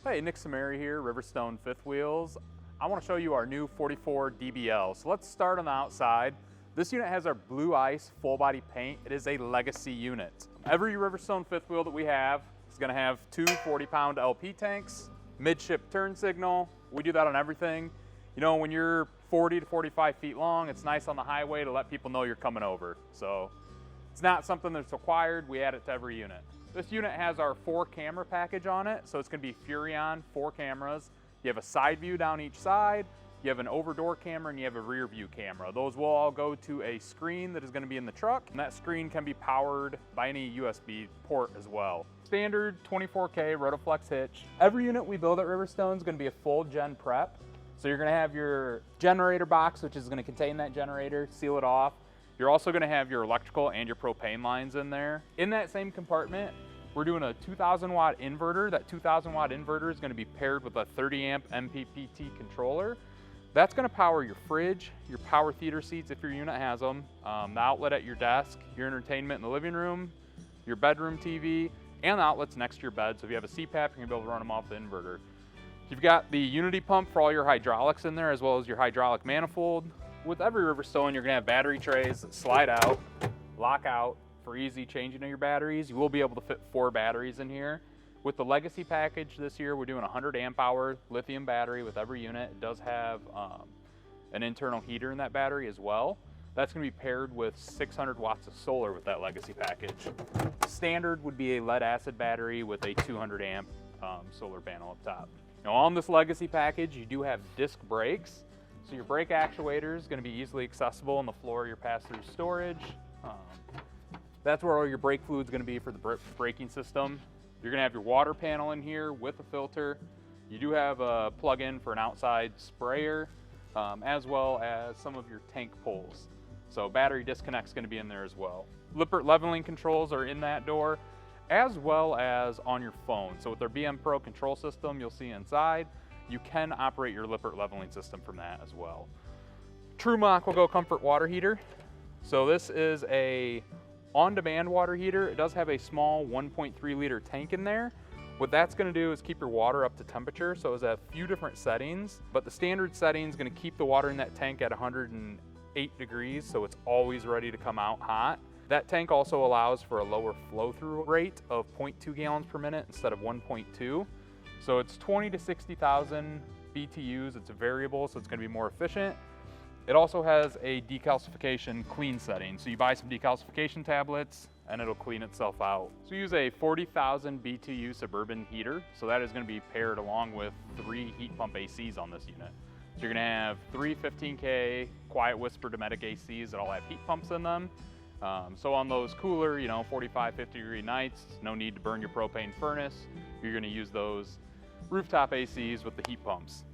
Hey, Nick Samari here, Riverstone Fifth Wheels. I want to show you our new 44 DBL. So let's start on the outside. This unit has our blue ice full body paint. It is a legacy unit. Every Riverstone fifth wheel that we have is going to have two 40-pound LP tanks, midship turn signal. We do that on everything. You know, when you're 40 to 45 feet long, it's nice on the highway to let people know you're coming over. So it's not something that's required. We add it to every unit. This unit has our 4-camera package on it, so it's going to be Furrion 4 cameras. You have a side view down each side, you have an over-door camera, and you have a rear view camera. Those will all go to a screen that is going to be in the truck, and that screen can be powered by any USB port as well. Standard 24K Rotoflex hitch. Every unit we build at Riverstone is going to be a full gen prep. So you're going to have your generator box, which is going to contain that generator, seal it off. You're also going to have your electrical and your propane lines in there. In that same compartment, we're doing a 2,000 watt inverter. That 2,000 watt inverter is going to be paired with a 30 amp MPPT controller. That's going to power your fridge, your power theater seats if your unit has them, the outlet at your desk, your entertainment in the living room, your bedroom TV, and the outlets next to your bed. So if you have a CPAP, you're going to be able to run them off the inverter. You've got the unity pump for all your hydraulics in there, as well as your hydraulic manifold. With every Riverstone, you're going to have battery trays that slide out, lock out for easy changing of your batteries. You will be able to fit 4 batteries in here. With the legacy package this year, we're doing a 100 amp hour lithium battery with every unit. It does have an internal heater in that battery as well. That's going to be paired with 600 watts of solar with that legacy package. Standard would be a lead acid battery with a 200 amp solar panel up top. Now on this legacy package, you do have disc brakes. So your brake actuator is going to be easily accessible on the floor of your pass-through storage. That's where all your brake fluid is going to be for the braking system. You're going to have your water panel in here with a filter. You do have a plug-in for an outside sprayer, as well as some of your tank pulls. So battery disconnect is going to be in there as well. Lippert leveling controls are in that door, as well as on your phone. So with their BM Pro control system, you'll see inside, you can operate your Lippert leveling system from that as well. TrueMach will go comfort water heater. So this is a on-demand water heater. It does have a small 1.3 liter tank in there. What that's going to do is keep your water up to temperature. So it's at a few different settings, but the standard setting is going to keep the water in that tank at 108 degrees. So it's always ready to come out hot. That tank also allows for a lower flow-through rate of 0.2 gallons per minute instead of 1.2. So it's 20 to 60,000 BTUs. It's a variable, so it's going to be more efficient. It also has a decalcification clean setting. So you buy some decalcification tablets and it'll clean itself out. So we use a 40,000 BTU Suburban heater. So that is going to be paired along with 3 heat pump ACs on this unit. So you're going to have 3 15K Quiet Whisper Dometic ACs that all have heat pumps in them. So on those cooler, 45, 50 degree nights, no need to burn your propane furnace. You're going to use those rooftop ACs with the heat pumps.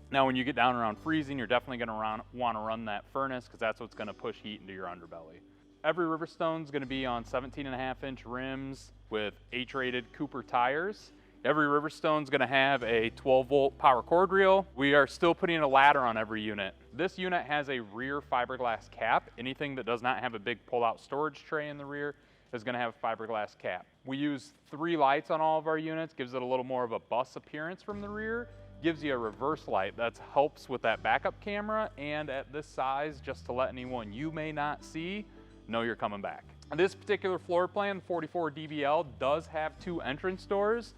Now when you get down around freezing, you're definitely going to want to run that furnace because that's what's going to push heat into your underbelly. Every Riverstone is going to be on 17.5-inch rims with H-rated Cooper tires. Every Riverstone is going to have a 12-volt power cord reel. We are still putting a ladder on every unit. This unit has a rear fiberglass cap. Anything that does not have a big pull-out storage tray in the rear is going to have a fiberglass cap. We use 3 lights on all of our units, gives it a little more of a bus appearance from the rear. Gives you a reverse light that helps with that backup camera, and at this size, just to let anyone you may not see know you're coming back. This particular floor plan, 44 DBL, does have 2 entrance doors.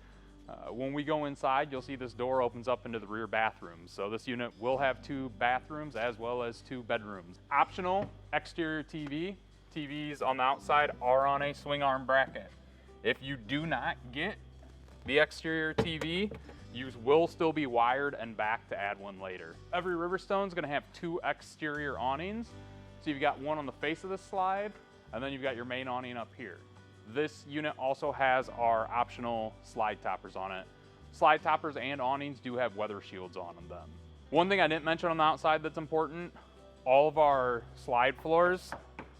When we go inside, you'll see this door opens up into the rear bathroom. So this unit will have 2 bathrooms as well as 2 bedrooms. Optional exterior TV. TVs on the outside are on a swing arm bracket. If you do not get the exterior TV, you will still be wired and back to add one later. Every Riverstone is going to have 2 exterior awnings. So you've got one on the face of the slide, and then you've got your main awning up here. This unit also has our optional slide toppers on it. Slide toppers and awnings do have weather shields on them. One thing I didn't mention on the outside that's important, all of our slide floors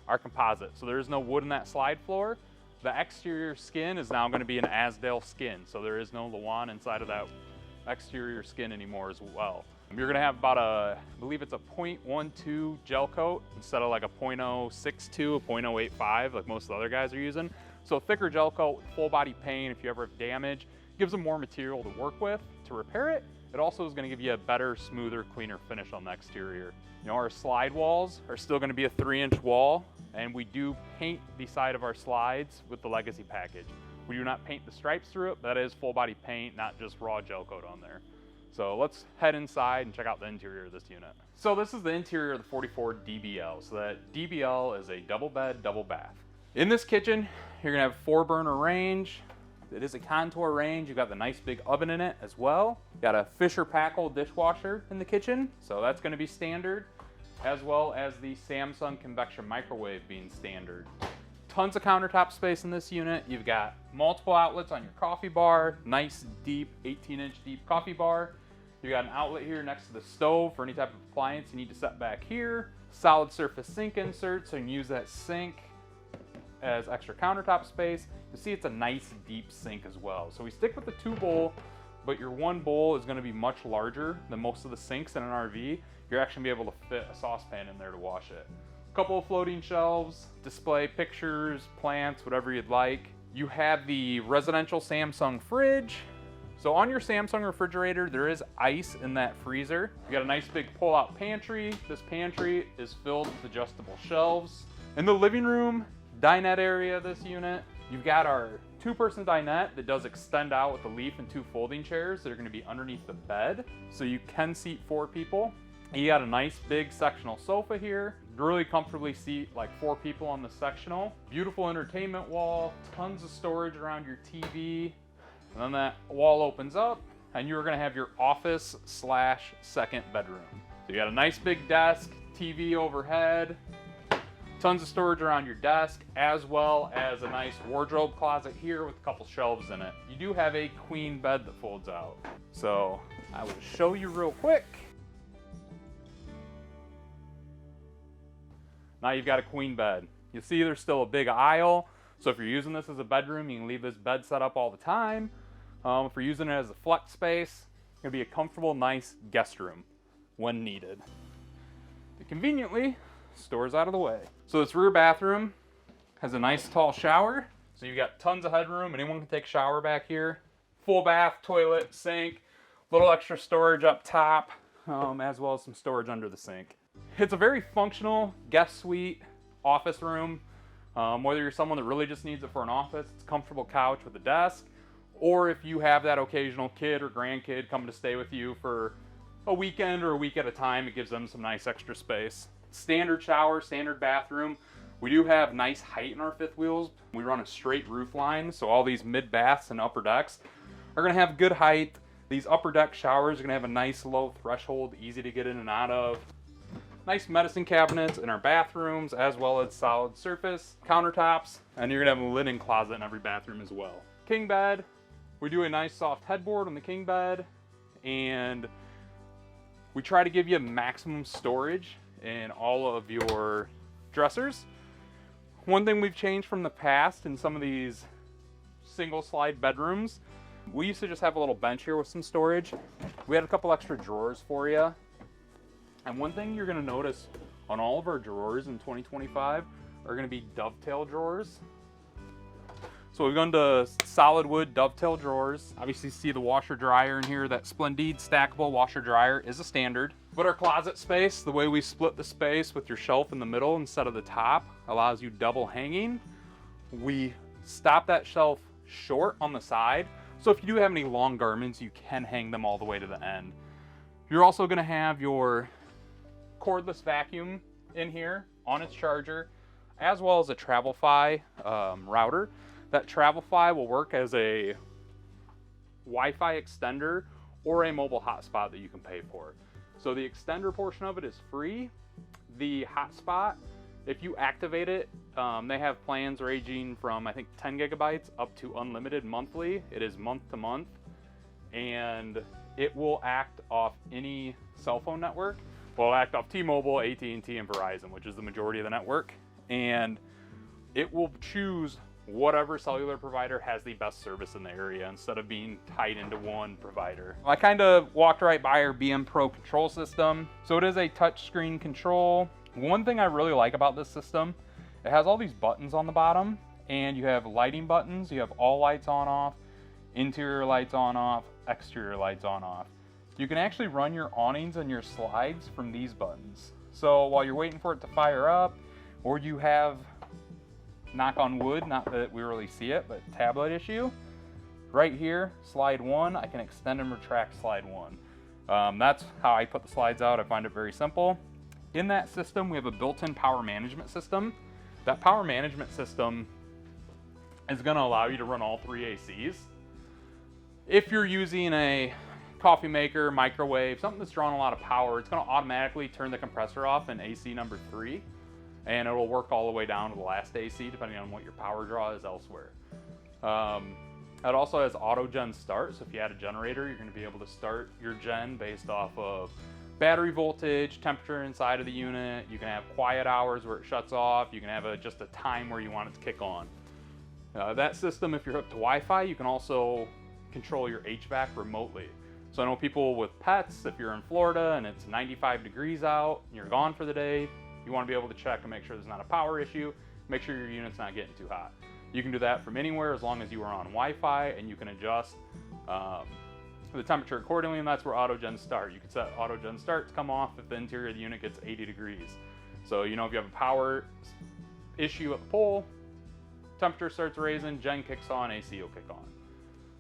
are composite. So there is no wood in that slide floor. The exterior skin is now going to be an Asdale skin, so there is no Lawan inside of that exterior skin anymore as well. You're going to have about I believe it's a 0.12 gel coat instead of like a 0.062, a 0.085 like most of the other guys are using. So thicker gel coat with full body paint, if you ever have damage, gives them more material to work with to repair it. It also is going to give you a better, smoother, cleaner finish on the exterior. You know, our slide walls are still going to be a 3-inch wall, and we do paint the side of our slides with the Legacy package. We do not paint the stripes through it, but that is full body paint, not just raw gel coat on there. So let's head inside and check out the interior of this unit. So this is the interior of the 44 DBL. So that DBL is a double bed, double bath. In this kitchen, you're gonna have 4-burner range. It is a contour range. You've got the nice big oven in it as well. Got a Fisher Paykel dishwasher in the kitchen, so that's gonna be standard, as well as the Samsung convection microwave being standard. Tons of countertop space in this unit. You've got multiple outlets on your coffee bar, nice deep 18-inch deep coffee bar. You got an outlet here next to the stove for any type of appliance you need to set back here. Solid surface sink insert, so you can use that sink as extra countertop space. You see it's a nice deep sink as well. So we stick with the 2-bowl, but your 1 bowl is gonna be much larger than most of the sinks in an RV. You're actually gonna be able to fit a saucepan in there to wash it. A couple of floating shelves, display pictures, plants, whatever you'd like. You have the residential Samsung fridge. So on your Samsung refrigerator, there is ice in that freezer. You got a nice big pull-out pantry. This pantry is filled with adjustable shelves. In the living room, dinette area of this unit, you've got our 2-person dinette that does extend out with a leaf and 2 folding chairs that are gonna be underneath the bed, so you can seat 4 people. You got a nice big sectional sofa here. Really comfortably seat like 4 people on the sectional. Beautiful entertainment wall, tons of storage around your TV. And then that wall opens up and you're gonna have your office / second bedroom. So you got a nice big desk, TV overhead, tons of storage around your desk, as well as a nice wardrobe closet here with a couple shelves in it. You do have a queen bed that folds out. So I will show you real quick. Now you've got a queen bed. You see there's still a big aisle. So if you're using this as a bedroom, you can leave this bed set up all the time. If you're using it as a flex space, it's gonna be a comfortable, nice guest room when needed. It conveniently stores out of the way. So this rear bathroom has a nice tall shower. So you've got tons of headroom. Anyone can take a shower back here. Full bath, toilet, sink, little extra storage up top, as well as some storage under the sink. It's a very functional guest suite, office room. Whether you're someone that really just needs it for an office, it's a comfortable couch with a desk, or if you have that occasional kid or grandkid coming to stay with you for a weekend or a week at a time, it gives them some nice extra space. Standard shower, standard bathroom. We do have nice height in our fifth wheels. We run a straight roof line, so all these mid baths and upper decks are gonna have good height. These upper deck showers are gonna have a nice low threshold, easy to get in and out of. Nice medicine cabinets in our bathrooms, as well as solid surface countertops, and you're gonna have a linen closet in every bathroom as well. King bed, we do a nice soft headboard on the king bed, and we try to give you maximum storage in all of your dressers. One thing we've changed from the past in some of these single slide bedrooms, we used to just have a little bench here with some storage. We had a couple extra drawers for you. And one thing you're gonna notice on all of our drawers in 2025 are gonna be dovetail drawers. So we've gone to solid wood dovetail drawers. Obviously see the washer dryer in here. That Splendide stackable washer dryer is a standard. But our closet space, the way we split the space with your shelf in the middle instead of the top, allows you double hanging. We stop that shelf short on the side. So if you do have any long garments, you can hang them all the way to the end. You're also gonna have your cordless vacuum in here on its charger, as well as a TravelFi router. That TravelFi will work as a Wi-Fi extender or a mobile hotspot that you can pay for. So the extender portion of it is free. The hotspot, if you activate it, they have plans ranging from I think 10 gigabytes up to unlimited monthly. It is month to month, and it will act off any cell phone network. Well, act off T-Mobile, AT&T, and Verizon, which is the majority of the network. And it will choose whatever cellular provider has the best service in the area instead of being tied into one provider. I kind of walked right by our BM Pro control system. So it is a touchscreen control. One thing I really like about this system, it has all these buttons on the bottom, And you have lighting buttons. You have all lights on off, interior lights on off, exterior lights on off. You can actually run your awnings and your slides from these buttons. So while you're waiting for it to fire up, or you have, knock on wood, not that we really see it, but tablet issue, right here, slide 1, I can extend and retract slide 1. That's how I put the slides out. I find it very simple. In that system, we have a built-in power management system. That power management system is going to allow you to run all 3 ACs. If you're using a coffee maker, microwave, something that's drawing a lot of power, it's going to automatically turn the compressor off in AC number 3, and it'll work all the way down to the last AC depending on what your power draw is elsewhere. It also has auto gen start, so if you add a generator, you're going to be able to start your gen based off of battery voltage, temperature inside of the unit. You can have quiet hours where it shuts off. You can have just a time where you want it to kick on. That system, if you're hooked to Wi-Fi, you can also control your HVAC remotely. So I know people with pets, if you're in Florida and it's 95 degrees out and you're gone for the day, you want to be able to check and make sure there's not a power issue, make sure your unit's not getting too hot. You can do that from anywhere as long as you are on Wi-Fi, and you can adjust the temperature accordingly, and that's where auto gen start. You can set auto gen start to come off if the interior of the unit gets 80 degrees. So if you have a power issue at the pole, temperature starts raising, gen kicks on, AC will kick on.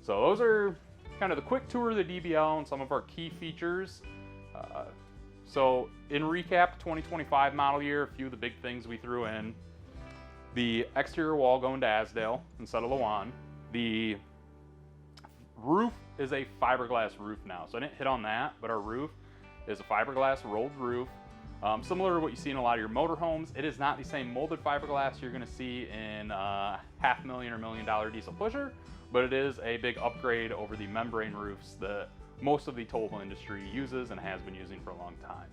So those are kind of the quick tour of the DBL and some of our key features. So in recap, 2025 model year, a few of the big things we threw in. The exterior wall going to Asdale instead of Lawan. The roof is a fiberglass roof now. So I didn't hit on that, but our roof is a fiberglass rolled roof. Similar to what you see in a lot of your motorhomes. It is not the same molded fiberglass you're going to see in $500,000 or $1 million diesel pusher, but it is a big upgrade over the membrane roofs that most of the towable industry uses and has been using for a long time.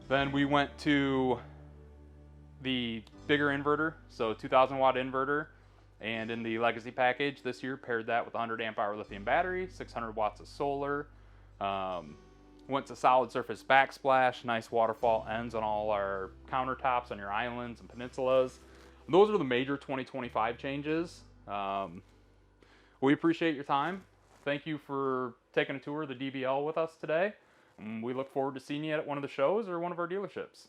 Then we went to the bigger inverter, so 2,000 watt inverter, and in the legacy package this year paired that with 100 amp hour lithium battery, 600 watts of solar. Went to solid surface backsplash, nice waterfall ends on all our countertops on your islands and peninsulas. Those are the major 2025 changes. We appreciate your time. Thank you for taking a tour of the DBL with us today. We look forward to seeing you at one of the shows or one of our dealerships.